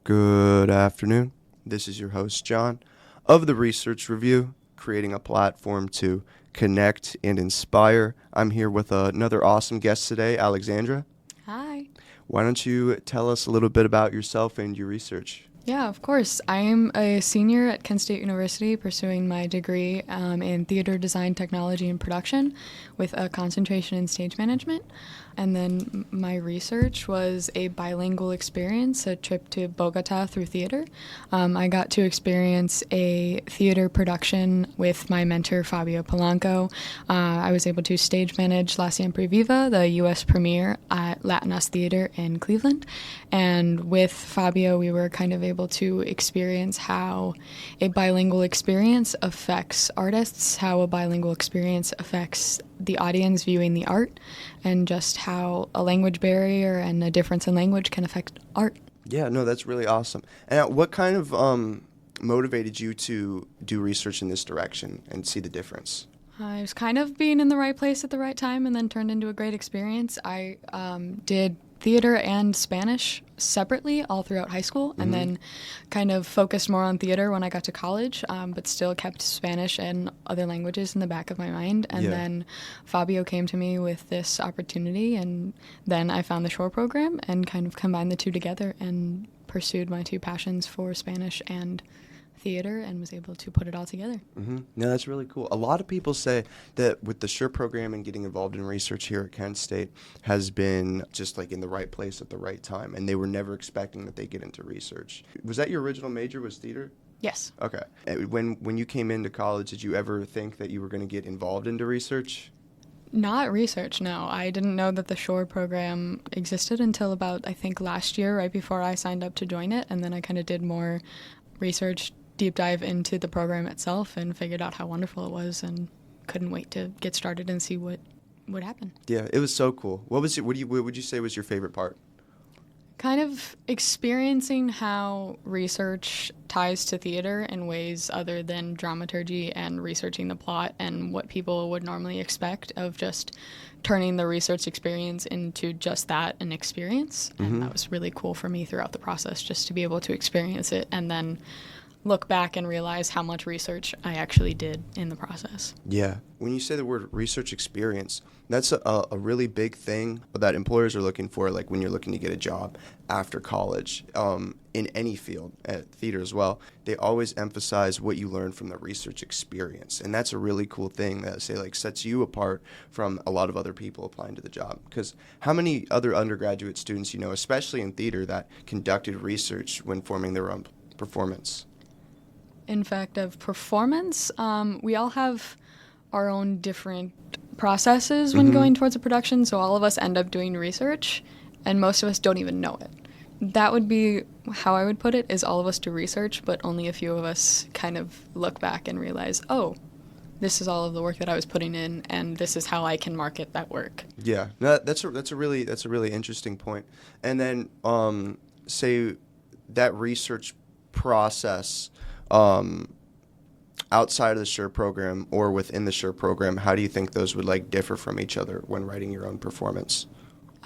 Good afternoon. This is your host, John, of the Research Review, creating a platform to connect and inspire. I'm here with another awesome guest today, Alexandra. Hi. Why don't you tell us a little bit about yourself and your research? Yeah, of course. I'm a senior at Kent State University pursuing my degree in theater design, technology, and production with a concentration in stage management. And then my research was a bilingual experience, a trip to Bogota through theater. I got to experience a theater production with my mentor, Fabio Polanco. I was able to stage manage La Siempre Viva, the U.S. premiere at Latinos Theater in Cleveland. And with Fabio, we were kind of able to experience how a bilingual experience affects artists, how a bilingual experience affects the audience viewing the art, and just how a language barrier and a difference in language can affect art. Yeah, no, that's really awesome. And what kind of motivated you to do research in this direction and see the difference? I was kind of being in the right place at the right time and then turned into a great experience. I did theater and Spanish separately all throughout high school, and then kind of focused more on theater when I got to college, but still kept Spanish and other languages in the back of my mind. And then Fabio came to me with this opportunity, and then I found the Shore program and kind of combined the two together and pursued my two passions for Spanish and theater and was able to put it all together. No, that's really cool. A lot of people say that with the SURE program and getting involved in research here at Kent State has been just like in the right place at the right time, and they were never expecting that they get into research. Was that your original major, was theater? Yes. Okay. When you came into college, did you ever think that you were going to get involved into research? Not research, no. I didn't know that the Shore program existed until about, I think, last year, right before I signed up to join it, and then I kind of did more research, deep dive into the program itself and figured out how wonderful it was and couldn't wait to get started and see what would happen. Yeah, it was so cool. What would you say was your favorite part? Kind of experiencing how research ties to theater in ways other than dramaturgy and researching the plot and what people would normally expect of just turning the research experience into just that, an experience. And that was really cool for me throughout the process, just to be able to experience it and then look back and realize how much research I actually did in the process. Yeah. When you say the word research experience, that's a really big thing that employers are looking for, like when you're looking to get a job after college, in any field, at theater as well. They always emphasize what you learn from the research experience. And that's a really cool thing that, say, like, sets you apart from a lot of other people applying to the job. Because how many other undergraduate students you know, especially in theater, that conducted research when forming their own performance? In fact, of performance, we all have our own different processes when going towards a production, so all of us end up doing research, and most of us don't even know it. That would be how I would put it, is all of us do research, but only a few of us kind of look back and realize, oh, this is all of the work that I was putting in, and this is how I can market that work. Yeah, no, that's a really interesting point. And then say that research process, outside of the SURE program or within the SURE program, how do you think those would like differ from each other when writing your own performance?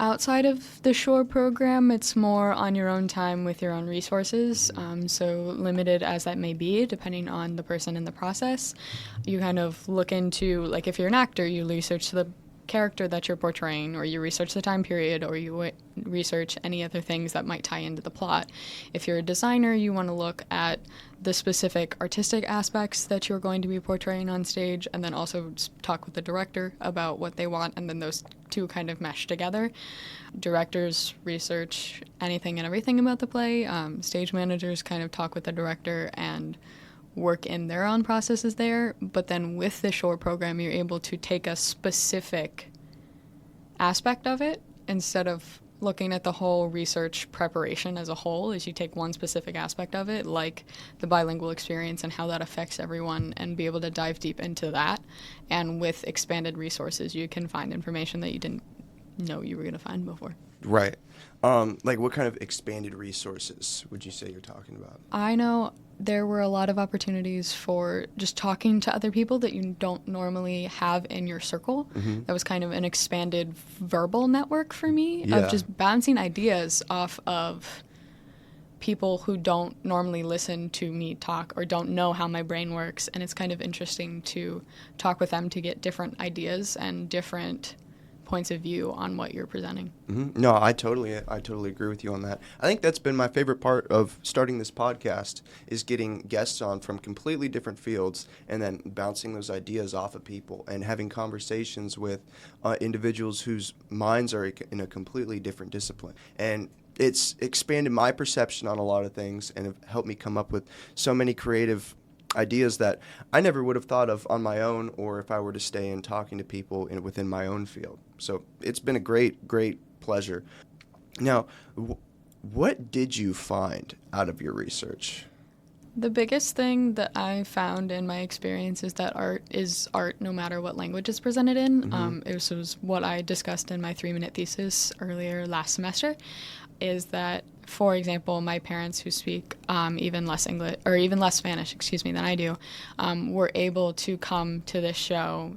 Outside of the Shore program, it's more on your own time with your own resources, so limited as that may be, depending on the person in the process. You kind of look into, like if you're an actor, you research the character that you're portraying, or you research the time period, or you research any other things that might tie into the plot. If you're a designer, you want to look at the specific artistic aspects that you're going to be portraying on stage, and then also talk with the director about what they want, and then those two kind of mesh together. Directors research anything and everything about the play. Stage managers kind of talk with the director and work in their own processes there, but then with the Shore program, you're able to take a specific aspect of it instead of looking at the whole research preparation as a whole. Is you take one specific aspect of it, like the bilingual experience and how that affects everyone, and be able to dive deep into that. And with expanded resources, you can find information that you didn't know you were going to find before. Right. Like what kind of expanded resources would you say you're talking about? I know there were a lot of opportunities for just talking to other people that you don't normally have in your circle. That was kind of an expanded verbal network for me of just bouncing ideas off of people who don't normally listen to me talk or don't know how my brain works, and it's kind of interesting to talk with them to get different ideas and different points of view on what you're presenting. Mm-hmm. No, I totally agree with you on that. I think that's been my favorite part of starting this podcast, is getting guests on from completely different fields and then bouncing those ideas off of people and having conversations with individuals whose minds are in a completely different discipline. And it's expanded my perception on a lot of things and have helped me come up with so many creative ideas that I never would have thought of on my own, or if I were to stay in talking to people within my own field. So it's been a great pleasure. Now, what did you find out of your research? The biggest thing that I found in my experience is that art is art no matter what language it's presented in. Mm-hmm. It was what I discussed in my 3-minute thesis earlier last semester, is that, for example, my parents who speak even less English or even less Spanish, than I do, were able to come to this show,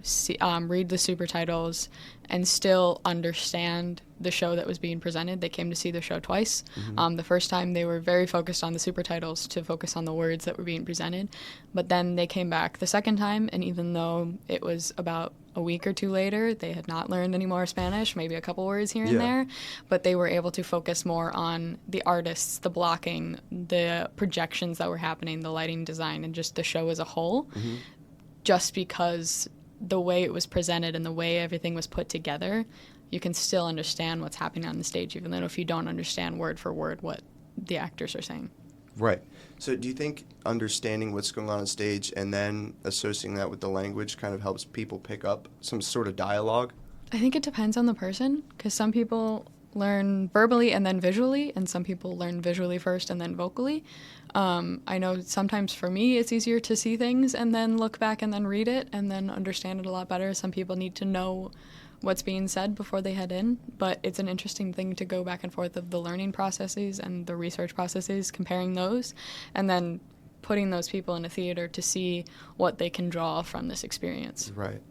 read the super titles, and still understand the show that was being presented. They came to see the show twice. Mm-hmm. The first time they were very focused on the super titles to focus on the words that were being presented, but then they came back the second time, and even though it was about a week or two later, they had not learned any more Spanish, maybe a couple words here and there, but they were able to focus more on the artists, the blocking, the projections that were happening, the lighting design, and just the show as a whole, just because the way it was presented and the way everything was put together, you can still understand what's happening on the stage, even though if you don't understand word for word what the actors are saying. Right. So do you think understanding what's going on stage and then associating that with the language kind of helps people pick up some sort of dialogue? I think it depends on the person, because some people learn verbally and then visually, and some people learn visually first and then vocally. I know sometimes for me it's easier to see things and then look back and then read it and then understand it a lot better. Some people need to know what's being said before they head in, but it's an interesting thing to go back and forth of the learning processes and the research processes, comparing those, and then putting those people in a theater to see what they can draw from this experience. Right.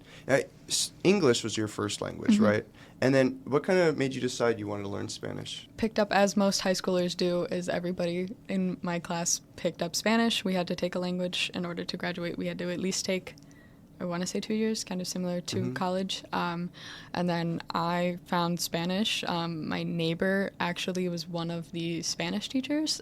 English was your first language, right? And then what kind of made you decide you wanted to learn Spanish? Picked up, as most high schoolers do, is everybody in my class picked up Spanish. We had to take a language in order to graduate. We had to at least take, I want to say 2 years, kind of similar to college. And then I found Spanish. My neighbor actually was one of the Spanish teachers.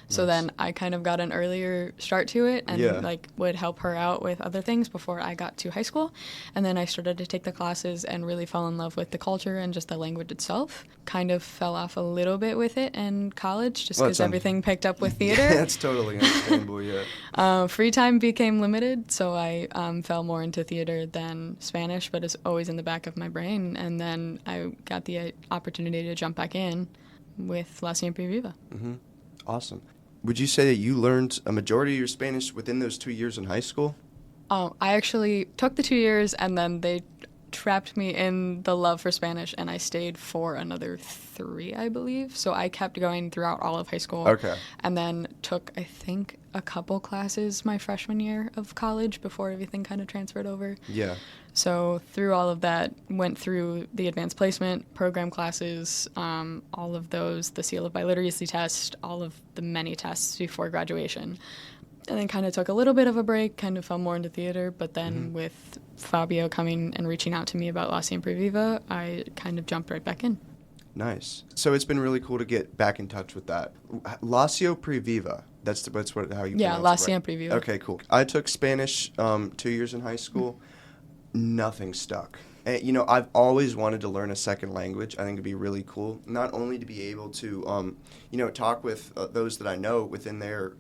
So then I kind of got an earlier start to it and would help her out with other things before I got to high school. And then I started to take the classes and really fell in love with the culture and just the language itself. Kind of fell off a little bit with it in college just because everything picked up with theater. Yeah, that's totally understandable, Free time became limited, so I fell more into theater than Spanish, but it's always in the back of my brain. And then I got the opportunity to jump back in with La Siempre Viva. Awesome. Would you say that you learned a majority of your Spanish within those 2 years in high school? Oh, I actually took the 2 years, and then they trapped me in the love for Spanish, and I stayed for another 3, I believe. So I kept going throughout all of high school. Okay. And then took, I think, a couple classes my freshman year of college before everything kind of transferred over. Yeah. So through all of that, went through the advanced placement program classes, all of those, the seal of biliteracy test, all of the many tests before graduation. And then kind of took a little bit of a break, kind of fell more into theater, but then with Fabio coming and reaching out to me about La Siempre Viva, I kind of jumped right back in. Nice. So it's been really cool to get back in touch with that. La Siempre Viva. That's how you pronounce it, Yeah, La right? Siempre Viva. Okay, cool. I took Spanish 2 years in high school. Nothing stuck. And, I've always wanted to learn a second language. I think it'd be really cool, not only to be able to, talk with those that I know within their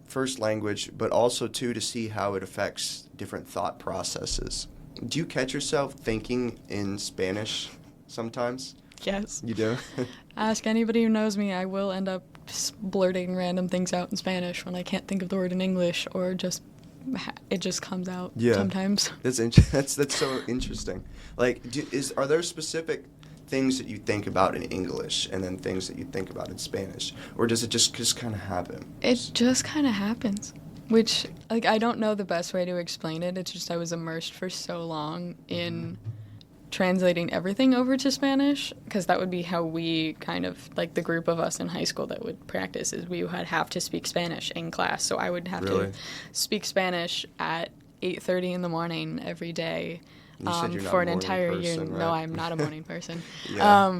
first language, but also, too, to see how it affects different thought processes. Do you catch yourself thinking in Spanish sometimes? Yes. You do? Ask anybody who knows me, I will end up blurting random things out in Spanish when I can't think of the word in English, or it just comes out sometimes. That's so interesting. Like, are there specific things that you think about in English and then things that you think about in Spanish, or does it just kind of happen? It just kind of happens, which I don't know the best way to explain it. It's just I was immersed for so long in translating everything over to Spanish, because that would be how we kind of, like the group of us in high school that would practice, is we would have to speak Spanish in class. So I would have to speak Spanish at 8:30 in the morning every day for an entire year. Right? No, I'm not a morning person.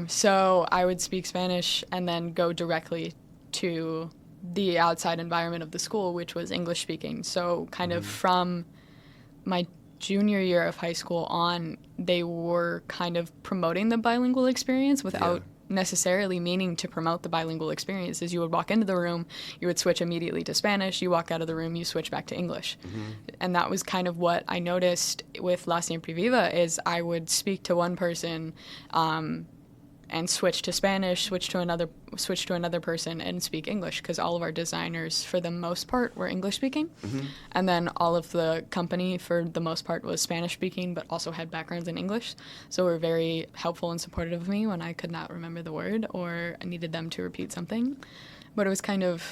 So I would speak Spanish and then go directly to the outside environment of the school, which was English speaking. So kind of from my junior year of high school on, they were kind of promoting the bilingual experience without necessarily meaning to promote the bilingual experience. As you would walk into the room, you would switch immediately to Spanish. You walk out of the room, you switch back to English. And that was kind of what I noticed with La Siempre Viva, is I would speak to one person and switch to Spanish, switch to another person, and speak English, because all of our designers, for the most part, were English speaking, and then all of the company, for the most part, was Spanish speaking, but also had backgrounds in English. So were very helpful and supportive of me when I could not remember the word or I needed them to repeat something. But it was kind of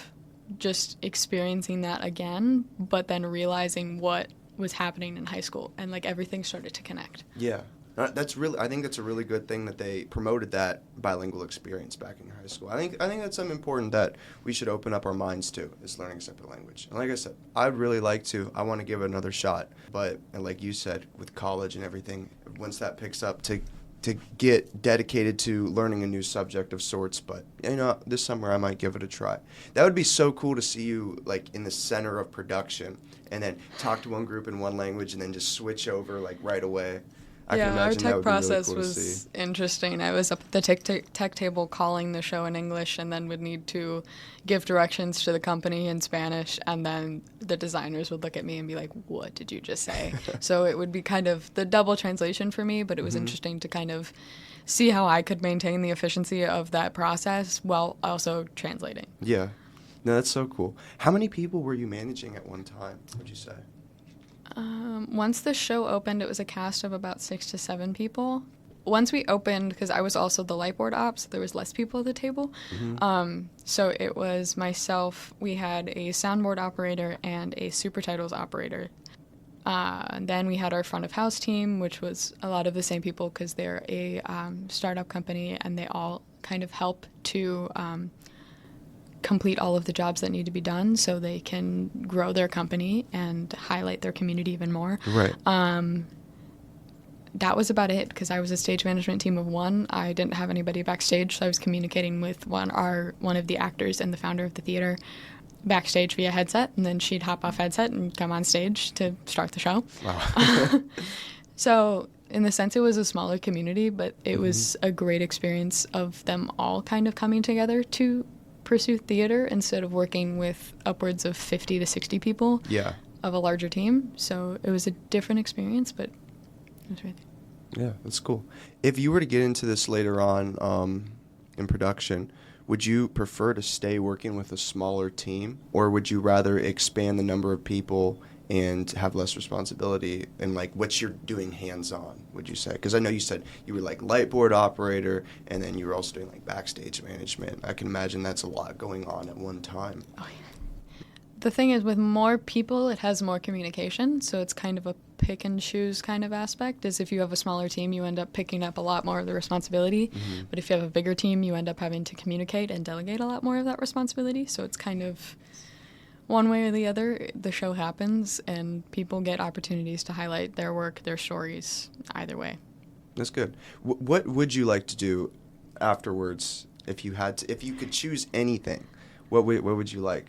just experiencing that again, but then realizing what was happening in high school, and like everything started to connect. Yeah. I think that's a really good thing that they promoted that bilingual experience back in high school. I think that's something important that we should open up our minds to, is learning a separate language. And like I said, I'd really like to. I want to give it another shot. But like you said, with college and everything, once that picks up, to get dedicated to learning a new subject of sorts. But this summer I might give it a try. That would be so cool to see you like in the center of production, and then talk to one group in one language, and then just switch over like right away. Our tech process was interesting. I was up at the tech table calling the show in English, and then would need to give directions to the company in Spanish, and then the designers would look at me and be like, "What did you just say?" So it would be kind of the double translation for me, but it was interesting to kind of see how I could maintain the efficiency of that process while also translating. Yeah. No, that's so cool. How many people were you managing at one time, would you say? Once the show opened, it was a cast of about 6 to 7 people. Once we opened, because I was also the lightboard op, so there was less people at the table. So it was myself. We had a soundboard operator and a super titles operator. Then we had our front of house team, which was a lot of the same people, because they're a startup company, and they all kind of help to complete all of the jobs that need to be done so they can grow their company and highlight their community even more. Right. That was about it, because I was a stage management team of 1. I didn't have anybody backstage, so I was communicating with one of the actors and the founder of the theater backstage via headset, and then she'd hop off headset and come on stage to start the show. Wow. So in the sense, it was a smaller community, but it was a great experience of them all kind of coming together to pursue theater instead of working with upwards of 50 to 60 people of a larger team. So it was a different experience, but it was right there. Yeah, that's cool. If you were to get into this later on in production, would you prefer to stay working with a smaller team, or would you rather expand the number of people and have less responsibility and like what you're doing hands-on, would you say? Because I know you said you were like lightboard operator, and then you were also doing like backstage management. I can imagine that's a lot going on at one time. Oh, yeah. The thing is, with more people, it has more communication, so it's kind of a pick and choose kind of aspect. Is if you have a smaller team, you end up picking up a lot more of the responsibility, but if you have a bigger team, you end up having to communicate and delegate a lot more of that responsibility. So it's kind of one way or the other. The show happens, and people get opportunities to highlight their work, their stories, either way. That's good. What would you like to do afterwards if you could choose anything? What would you like?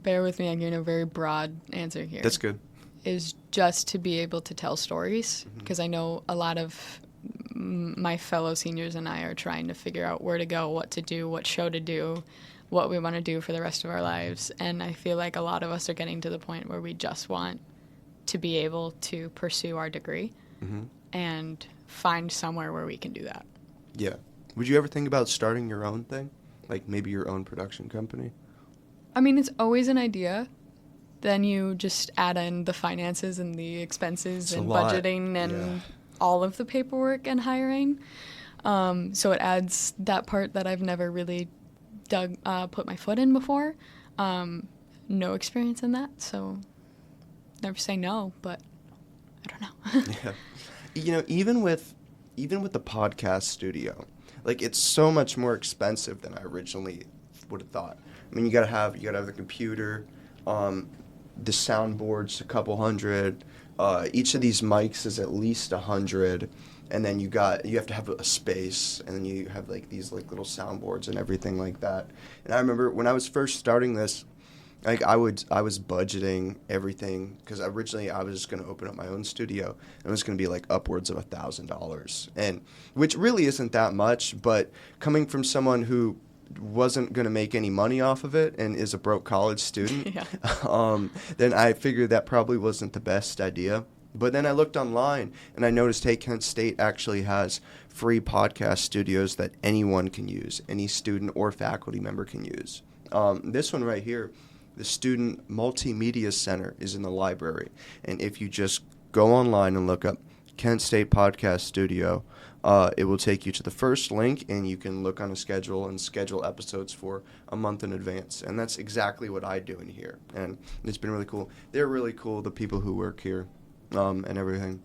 Bear with me, I'm giving a very broad answer here. That's good. Is just to be able to tell stories, because I know a lot of my fellow seniors and I are trying to figure out where to go, what to do, what show to do, what we want to do for the rest of our lives. And I feel like a lot of us are getting to the point where we just want to be able to pursue our degree and find somewhere where we can do that. Yeah. Would you ever think about starting your own thing? Like maybe your own production company? I mean, it's always an idea. Then you just add in the finances and the expenses and budgeting and all of the paperwork and hiring. So it adds that part that I've never really put my foot in before. No experience in that, so never say no, but I don't know. Yeah. Even with even with the podcast studio, like it's so much more expensive than I originally would have thought. I mean, you gotta have the computer, the soundboard's a couple hundred. Each of these mics is at least 100, and then you have to have a space, and then you have like these like little soundboards and everything like that. And I remember when I was first starting this, like I was budgeting everything because originally I was just going to open up my own studio and it was going to be like upwards of $1,000, and which really isn't that much, but coming from someone who wasn't going to make any money off of it and is a broke college student, then I figured that probably wasn't the best idea. But then I looked online and I noticed, hey, Kent State actually has free podcast studios that anyone can use, any student or faculty member can use. This one right here, the Student Multimedia Center, is in the library. And if you just go online and look up Kent State Podcast Studio, it will take you to the first link, and you can look on a schedule and schedule episodes for a month in advance. And that's exactly what I do in here. And it's been really cool. They're really cool, the people who work here, and everything.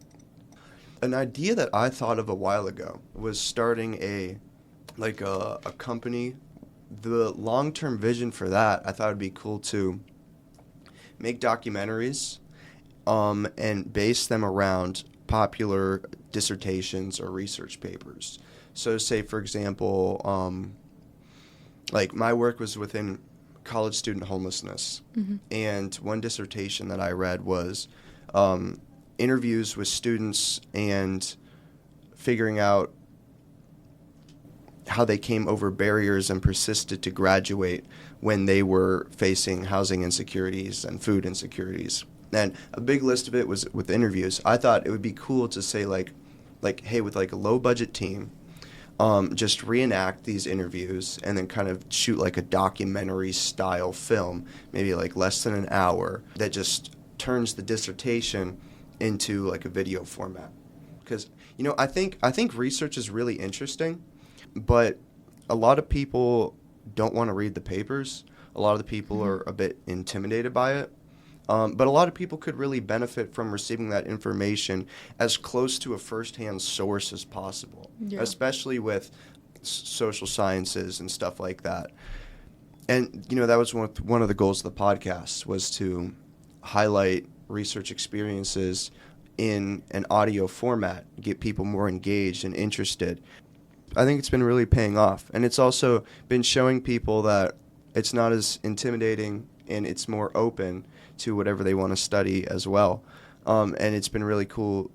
An idea that I thought of a while ago was starting a company. The long-term vision for that, I thought it'd be cool to make documentaries and base them around popular dissertations or research papers. So say, for example, like my work was within college student homelessness. Mm-hmm. And one dissertation that I read was interviews with students and figuring out how they came over barriers and persisted to graduate when they were facing housing insecurities and food insecurities. And a big list of it was with interviews. I thought it would be cool to say like, hey, with like a low budget team, just reenact these interviews and then kind of shoot like a documentary style film, maybe like less than an hour, that just turns the dissertation into like a video format. Because, I think research is really interesting, but a lot of people don't want to read the papers. A lot of the people are a bit intimidated by it. But a lot of people could really benefit from receiving that information as close to a firsthand source as possible, especially with social sciences and stuff like that. And, that was one of the goals of the podcast, was to highlight research experiences in an audio format, get people more engaged and interested. I think it's been really paying off. And it's also been showing people that it's not as intimidating and it's more open to whatever they want to study as well. And it's been really cool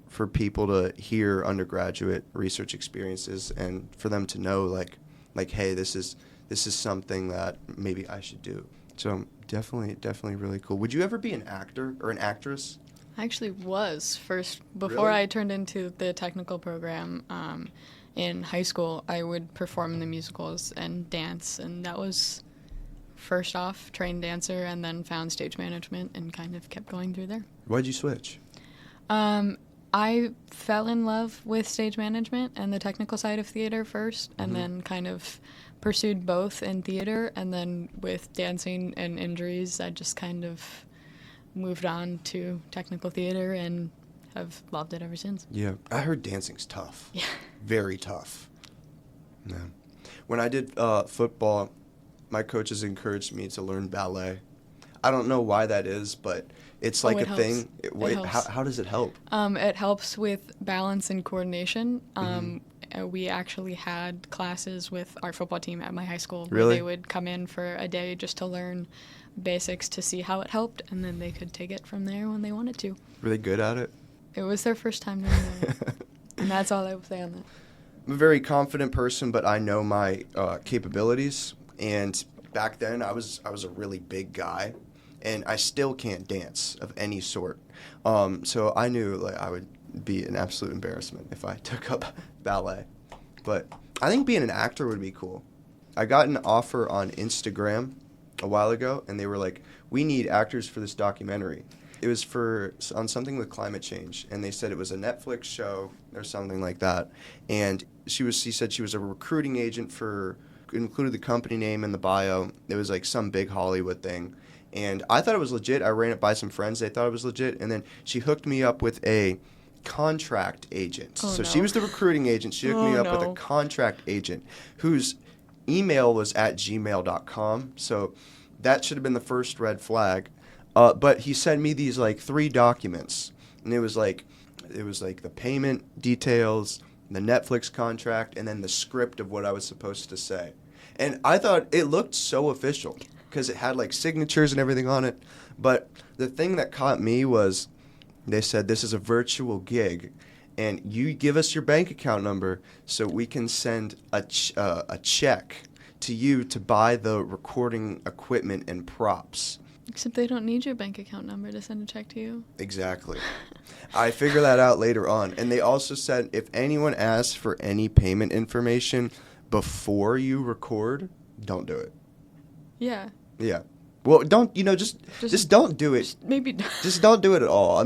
for people to hear undergraduate research experiences and for them to know like, hey, this is something that maybe I should do. So definitely really cool. Would you ever be an actor or an actress? I actually was first, before I turned into the technical program. In high school, I would perform in the musicals and dance, and that was first off trained dancer, and then found stage management and kind of kept going through there. Why'd you switch? I fell in love with stage management and the technical side of theater first, and then kind of pursued both in theater, and then with dancing and injuries, I just kind of moved on to technical theater and I've loved it ever since. Yeah, I heard dancing's tough. Yeah. Very tough. Yeah. When I did football, my coaches encouraged me to learn ballet. I don't know why that is, but it's like it a helps. thing. How does it help? It helps with balance and coordination. We actually had classes with our football team at my high school. Really? Where they would come in for a day just to learn basics to see how it helped, and then they could take it from there when they wanted to. Were they good at it? It was their first time doing that. And that's all I would say on that. I'm a very confident person, but I know my capabilities. And back then, I was a really big guy, and I still can't dance of any sort. So I knew like I would be an absolute embarrassment if I took up ballet. But I think being an actor would be cool. I got an offer on Instagram a while ago, and they were like, "We need actors for this documentary." It was on something with climate change, and they said it was a Netflix show or something like that. And she said she was a recruiting agent included the company name in the bio. It was like some big Hollywood thing. And I thought it was legit. I ran it by some friends. They thought it was legit. And then she hooked me up with a contract agent. Oh, So no. she was the recruiting agent. She hooked me up with a contract agent whose email was at gmail.com. So that should have been the first red flag. But he sent me these like 3 documents, and it was like the payment details, the Netflix contract, and then the script of what I was supposed to say. And I thought it looked so official because it had like signatures and everything on it. But the thing that caught me was they said this is a virtual gig, and you give us your bank account number so we can send a check to you to buy the recording equipment and props. Except they don't need your bank account number to send a check to you. Exactly. I figured that out later on. And they also said if anyone asks for any payment information before you record, don't do it. Yeah. Yeah. Well, don't, just don't do it. Maybe. Just don't do it at all. I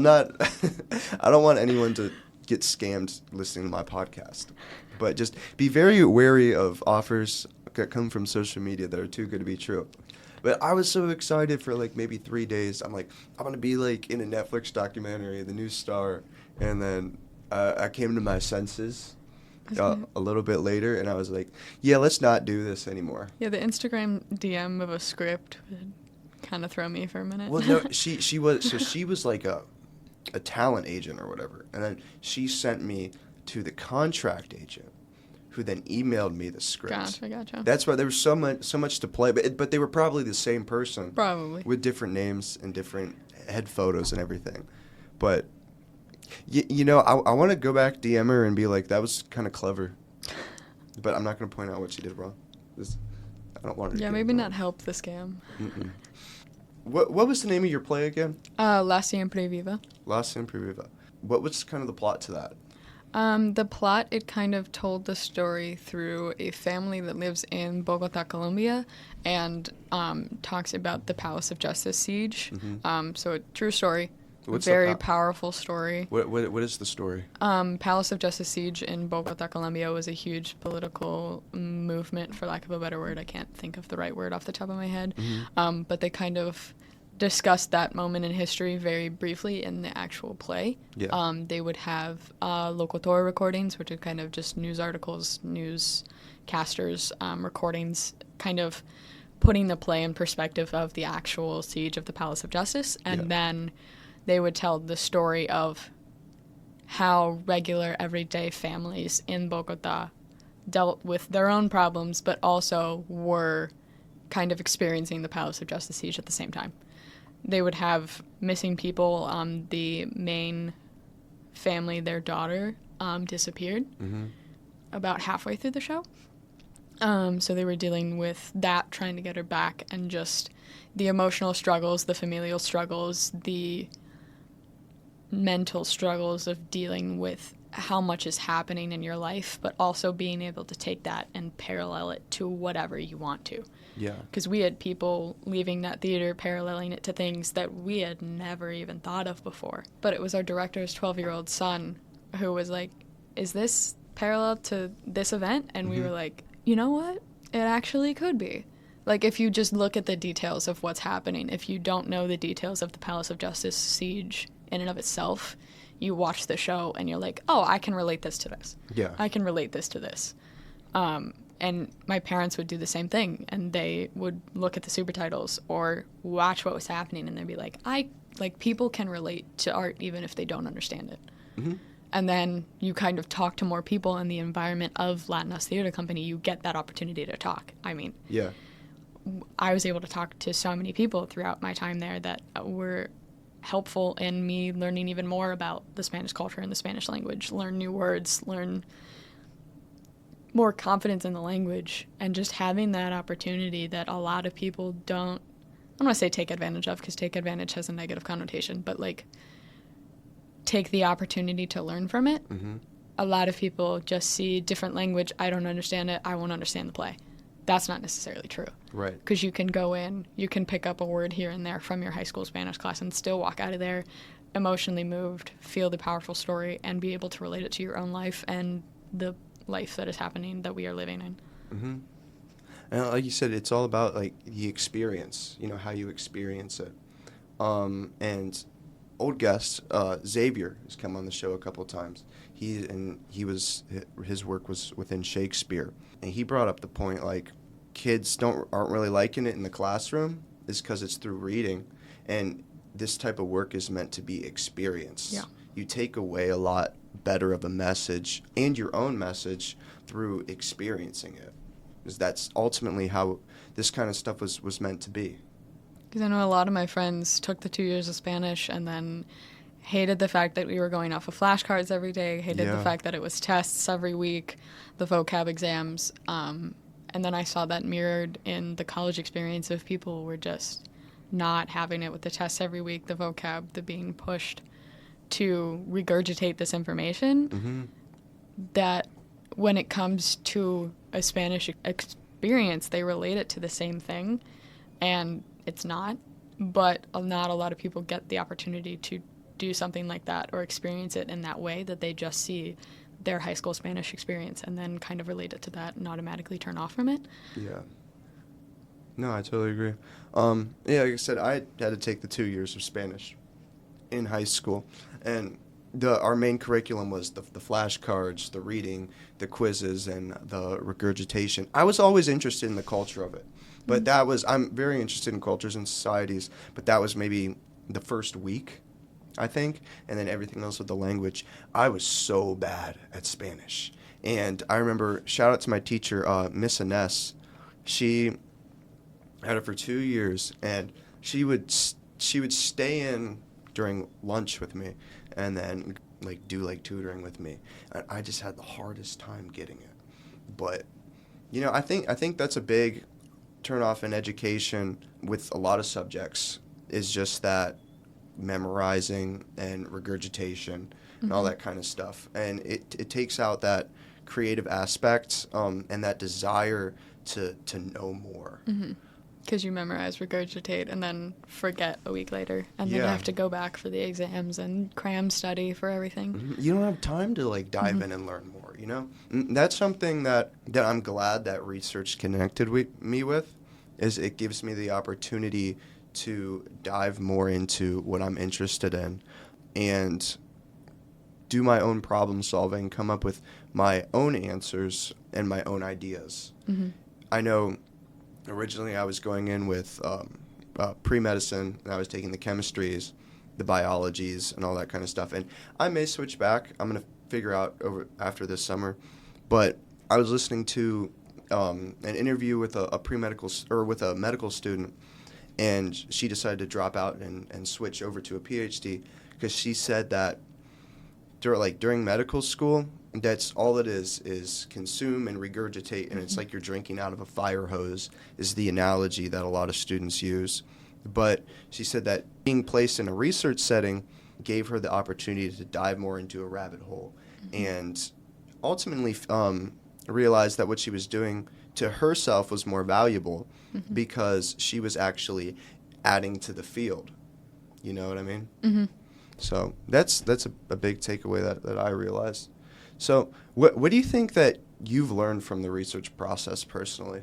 don't want anyone to get scammed listening to my podcast. But just be very wary of offers that come from social media that are too good to be true. But I was so excited for like maybe 3 days. I'm like, I'm going to be like in a Netflix documentary, The New Star. And then I came to my senses a little bit later, and I was like, yeah, let's not do this anymore. Yeah, the Instagram DM of a script would kind of throw me for a minute. Well, no, she was like a talent agent or whatever. And then she sent me to the contract agent, who then emailed me the scripts. Gotcha. That's why there was so much to play, but they were probably the same person. Probably. With different names and different head photos and everything. But, I want to go back, DM her, and be like, that was kind of clever. But I'm not going to point out what she did wrong. I don't want her to Yeah, get maybe it not help the scam. Mm-mm. What was the name of your play again? La Siempre Viva. La Siempre Viva. What was kind of the plot to that? The plot, it kind of told the story through a family that lives in Bogota, Colombia, and talks about the Palace of Justice siege. Mm-hmm. So a true story. What's Very powerful story. What is the story? Palace of Justice siege in Bogota, Colombia was a huge political movement, for lack of a better word. I can't think of the right word off the top of my head. Mm-hmm. But they kind of discussed that moment in history very briefly in the actual play. Yeah. They would have locutor recordings, which are kind of just news articles, newscasters, recordings, kind of putting the play in perspective of the actual siege of the Palace of Justice. And then they would tell the story of how regular, everyday families in Bogota dealt with their own problems, but also were kind of experiencing the Palace of Justice siege at the same time. They would have missing people. The main family, their daughter, disappeared about halfway through the show. So they were dealing with that, trying to get her back, and just the emotional struggles, the familial struggles, the mental struggles of dealing with how much is happening in your life, but also being able to take that and parallel it to whatever you want to. Yeah. Because we had people leaving that theater paralleling it to things that we had never even thought of before. But it was our director's 12-year-old son who was like, is this parallel to this event? And we were like, you know what? It actually could be. Like, if you just look at the details of what's happening, if you don't know the details of the Palace of Justice siege in and of itself, you watch the show and you're like, oh, I can relate this to this. Yeah. I can relate this to this. And my parents would do the same thing, and they would look at the super titles or watch what was happening, and they'd be like, people can relate to art even if they don't understand it. Mm-hmm. And then you kind of talk to more people in the environment of Latinus Theater Company. You get that opportunity to talk. I mean, yeah, I was able to talk to so many people throughout my time there that were helpful in me learning even more about the Spanish culture and the Spanish language, learn new words, learn more confidence in the language, and just having that opportunity that a lot of people don't, I don't want to say take advantage of, because take advantage has a negative connotation, but like take the opportunity to learn from it. Mm-hmm. A lot of people just see different language, I don't understand it, I won't understand the play. That's not necessarily true. Right. Because you can go in, you can pick up a word here and there from your high school Spanish class and still walk out of there emotionally moved, feel the powerful story, and be able to relate it to your own life and the life that is happening, that we are living in. Mm-hmm. And like you said, it's all about like the experience, how you experience it. And old guest, Xavier, has come on the show a couple of times. His work was within Shakespeare, and he brought up the point like kids aren't really liking it in the classroom is because it's through reading, and this type of work is meant to be experienced. Yeah. You take away a lot better of a message and your own message through experiencing it, because that's ultimately how this kind of stuff was meant to be. Because I know a lot of my friends took the 2 years of Spanish and then hated the fact that we were going off of flashcards every day, hated the fact that it was tests every week, the vocab exams. And then I saw that mirrored in the college experience of people were just not having it with the tests every week, the vocab, the being pushed to regurgitate this information. Mm-hmm. That when it comes to a Spanish experience, they relate it to the same thing. And it's not, but not a lot of people get the opportunity to do something like that or experience it in that way, that they just see their high school Spanish experience and then kind of relate it to that and automatically turn off from it. Yeah. No, I totally agree. Like I said, I had to take the 2 years of Spanish in high school, and our main curriculum was the flashcards, the reading, the quizzes, and the regurgitation. I was always interested in the culture of it. But I'm very interested in cultures and societies, but that was maybe the first week, I think, and then everything else with the language. I was so bad at Spanish. And I remember, shout out to my teacher, Miss Ines. She had it for 2 years, and she would stay in during lunch with me and then do tutoring with me. And I just had the hardest time getting it. But, I think that's a big turn off in education with a lot of subjects, is just that memorizing and regurgitation and all that kind of stuff. And it takes out that creative aspect and that desire to know more. Because you memorize, regurgitate, and then forget a week later. And then you have to go back for the exams and cram study for everything. You don't have time to dive in and learn more, And that's something that I'm glad that research connected me with, is it gives me the opportunity to dive more into what I'm interested in and do my own problem solving, come up with my own answers and my own ideas. I know originally I was going in with pre-medicine, and I was taking the chemistries, the biologies, and all that kind of stuff. And I may switch back. I'm going to figure out after this summer. But I was listening to an interview with with a medical student, and she decided to drop out and switch over to a PhD, because she said that during medical school, that's all it is consume and regurgitate, and it's like you're drinking out of a fire hose, is the analogy that a lot of students use. But she said that being placed in a research setting gave her the opportunity to dive more into a rabbit hole, and ultimately realized that what she was doing to herself was more valuable because she was actually adding to the field. You know what I mean? So that's a big takeaway that I realized. So what do you think that you've learned from the research process personally?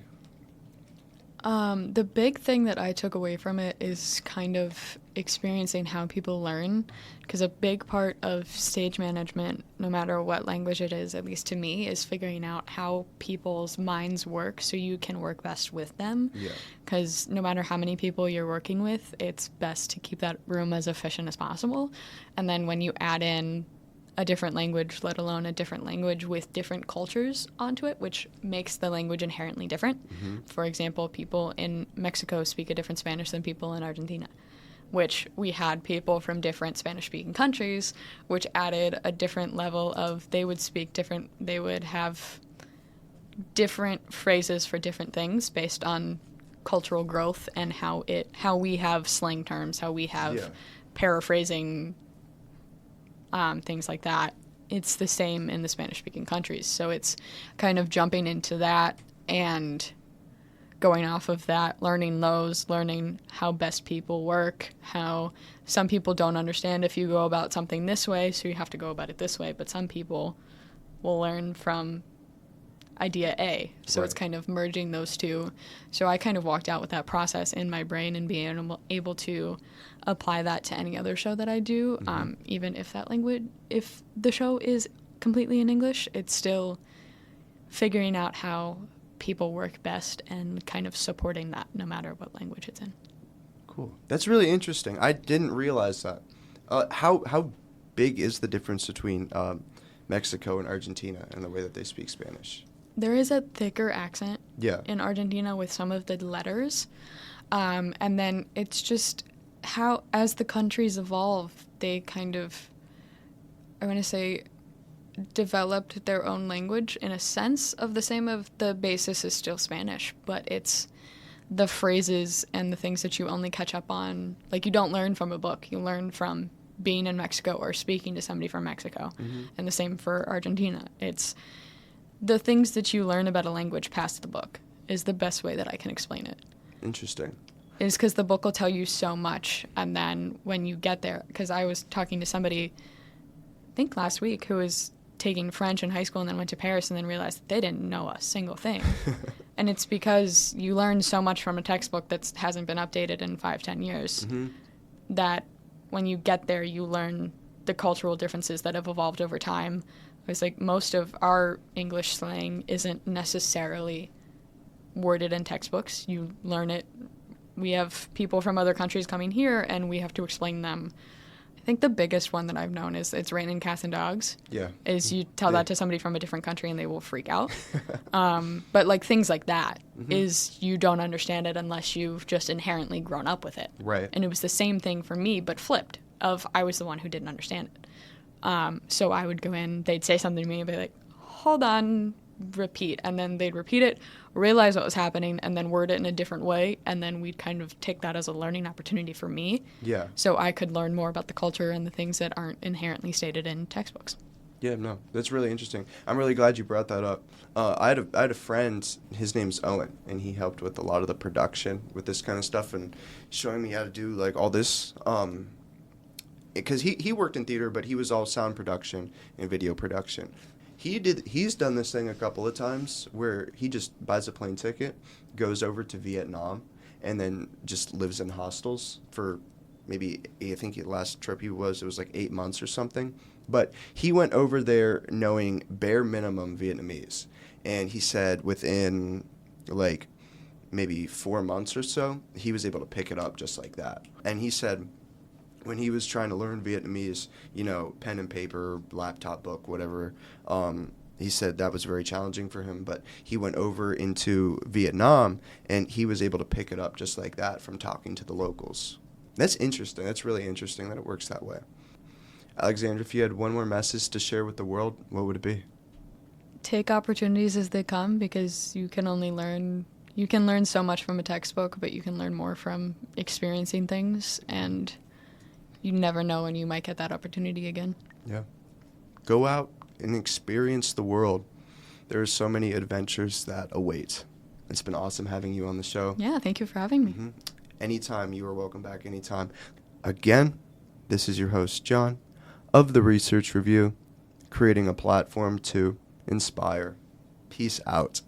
The big thing that I took away from it is kind of experiencing how people learn, because a big part of stage management, no matter what language it is, at least to me, is figuring out how people's minds work so you can work best with them. Because no matter how many people you're working with, it's best to keep that room as efficient as possible. And then when you add in a different language, let alone a different language with different cultures onto it, which makes the language inherently different. For example, people in Mexico speak a different Spanish than people in Argentina, which we had people from different Spanish-speaking countries, which added a different level of, they would have different phrases for different things based on cultural growth and how we have slang terms, how we have paraphrasing, things like that. It's the same in the Spanish-speaking countries. So it's kind of jumping into that and going off of that, learning how best people work, how some people don't understand if you go about something this way, so you have to go about it this way. But some people will learn from idea A. So it's Right. kind of merging those two. So I kind of walked out with that process in my brain and being able to apply that to any other show that I do. Even if if the show is completely in English, it's still figuring out how people work best and kind of supporting that no matter what language it's in. Cool. That's really interesting. I didn't realize that. How big is the difference between Mexico and Argentina and the way that they speak Spanish? There is a thicker accent Yeah. in Argentina with some of the letters. And then it's just how, as the countries evolve, they kind of, I want to say, developed their own language in a sense of the basis is still Spanish, but it's the phrases and the things that you only catch up on. Like, you don't learn from a book. You learn from being in Mexico or speaking to somebody from Mexico. And the same for Argentina. It's the things that you learn about a language past the book is the best way that I can explain it. Interesting. Is because the book will tell you so much, and then when you get there, because I was talking to somebody, I think last week, who was taking French in high school and then went to Paris and then realized that they didn't know a single thing. And it's because you learn so much from a textbook that hasn't been updated in 5-10 years that when you get there, you learn the cultural differences that have evolved over time. It's like most of our English slang isn't necessarily worded in textbooks. You learn it. We have people from other countries coming here, and we have to explain them. I think the biggest one that I've known is it's raining cats and dogs. Yeah. Is you tell that to somebody from a different country and they will freak out. But like things like that is you don't understand it unless you've just inherently grown up with it. Right. And it was the same thing for me, but flipped. Of I was the one who didn't understand it. So I would go in, they'd say something to me and be like, hold on, repeat. And then they'd repeat it, realize what was happening, and then word it in a different way. And then we'd kind of take that as a learning opportunity for me. Yeah. So I could learn more about the culture and the things that aren't inherently stated in textbooks. Yeah, no, that's really interesting. I'm really glad you brought that up. I had a friend, his name's Owen, and he helped with a lot of the production with this kind of stuff and showing me how to do like all this. Because he worked in theater, but he was all sound production and video production. He's done this thing a couple of times where he just buys a plane ticket, goes over to Vietnam, and then just lives in hostels for maybe, I think the last trip it was like 8 months or something. But he went over there knowing bare minimum Vietnamese. And he said within like maybe 4 months or so, he was able to pick it up just like that. And he said when he was trying to learn Vietnamese, pen and paper, laptop book, whatever, he said that was very challenging for him. But he went over into Vietnam, and he was able to pick it up just like that from talking to the locals. That's interesting. That's really interesting that it works that way. Alexandra, if you had one more message to share with the world, what would it be? Take opportunities as they come, because you can learn so much from a textbook, but you can learn more from experiencing things, and you never know when you might get that opportunity again. Yeah. Go out and experience the world. There are so many adventures that await. It's been awesome having you on the show. Yeah, thank you for having me. Anytime. You are welcome back anytime. Again, this is your host, John, of The Research Review, creating a platform to inspire. Peace out.